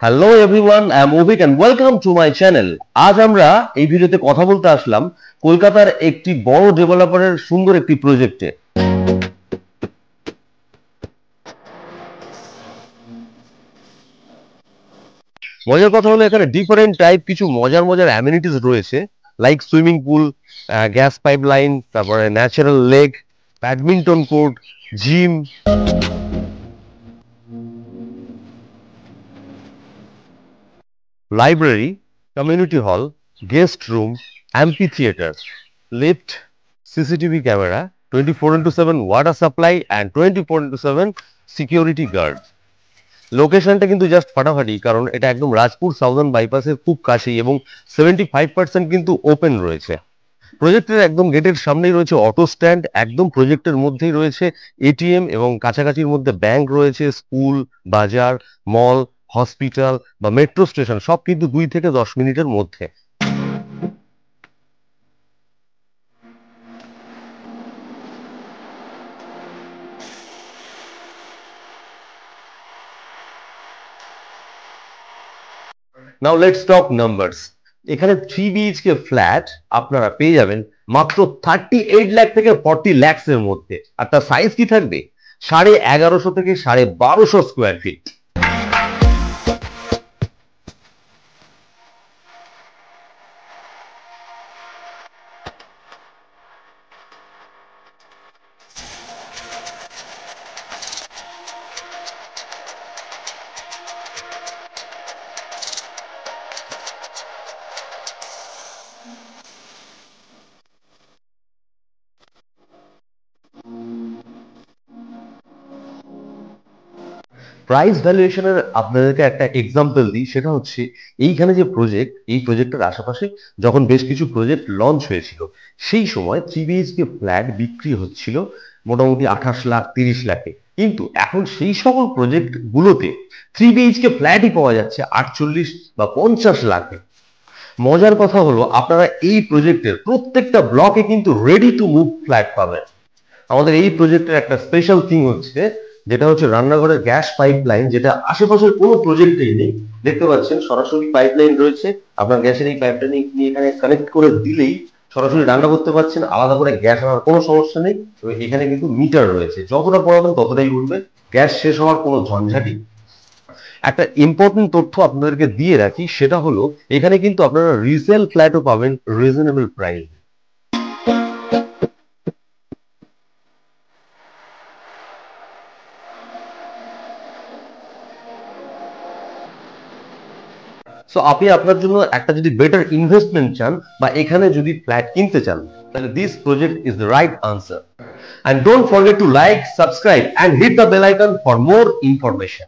Hello everyone, I am Avik and welcome to my channel. আজ আমরা এই ভিডিওতে কথা বলতে আসলাম কলকাতার একটি বড় ডেভেলপারের সুন্দর একটি প্রজেক্টে। মজার কথা হলো এখানে ডিফারেন্ট টাইপ কিছু মজার মজার অ্যামিনিটিস রয়েছে, like swimming pool, gas pipe line, তারপরে natural lake, badminton court, gym, library, community hall, guest room, ampi theatre, lift, CCTV camera, 24x7 water supply and 24x7 security guard. লোকেশনটা কিন্তু just ফাটাফাটি, কারণ এটা একদম রাজপুর সাউদার্ন বাইপাসের খুব কাছেই এবং 75% কিন্তু ওপেন রয়েছে। প্রজেক্টের একদম গেটের সামনেই রয়েছে অটো স্ট্যান্ড, একদম প্রজেক্টের মধ্যেই রয়েছে এটিএম এবং কাছাকাছির মধ্যে ব্যাংক রয়েছে, স্কুল, বাজার, মল, হসপিটাল বা মেট্রো স্টেশন সব কিন্তু 2 থেকে 10 মিনিটের মধ্যে। Now let's talk numbers. এখানে 3 BHK ফ্ল্যাট আপনারা পেয়ে যাবেন মাত্র 38 লাখ থেকে 40 লাখস এর মধ্যে। আর তার সাইজ কি থাকবে? 1150 থেকে 1250 স্কোয়ার ফিট। প্রাইস ভ্যালুয়েশনের আপনাদেরকে একটা এক্সাম্পল দিই, সেটা হচ্ছে এইখানে যে প্রজেক্ট, এই প্রজেক্টের আশেপাশে যখন বেশ কিছু প্রজেক্ট লঞ্চ হয়েছিল, সেই সময় 3 BHK ফ্ল্যাট বিক্রি হচ্ছিল মোটামুটি 28 লাখ 30 লাখে। কিন্তু এখন সেই সকল প্রজেক্ট গুলোতে 3 BHK ফ্ল্যাটই পাওয়া যাচ্ছে 48 বা 50 লাখে। মজার কথা হলো আপনারা এই প্রজেক্টের প্রত্যেকটা ব্লকে কিন্তু রেডি টু মুভ ফ্ল্যাট পাবেন। আমাদের এই প্রজেক্টের একটা স্পেশাল থিং হচ্ছে, যেটা হচ্ছে রান্নাঘরের গ্যাস পাইপ লাইন, যেটা আশেপাশের কোনো প্রজেক্টেই নেই। দেখতে পাচ্ছেন সরাসরি পাইপ লাইন রয়েছে, আপনার গ্যাসের এই পাইপটা নিয়ে এখানে কানেক্ট করে দিলেই সরাসরি রান্না করতে পারছেন, আলাদা করে গ্যাস আনার কোনো সমস্যা নেই। তবে এখানে কিন্তু মিটার রয়েছে, যতটা পড়াবেন ততটাই উঠবে, গ্যাস শেষ হওয়ার কোনো ঝঞ্ঝাটই। একটা ইম্পর্টেন্ট তথ্য আপনাদেরকে দিয়ে রাখি, সেটা হলো এখানে কিন্তু আপনারা রিসেল ফ্ল্যাটও পাবেন রিজনেবল প্রাইস। সো আপনি আপনার জন্য একটা যদি বেটার ইনভেস্টমেন্ট চান বা এখানে যদি ফ্ল্যাট কিনতে চান, তাহলে this project is the right answer. And don't forget to like, subscribe and hit the bell icon for more information.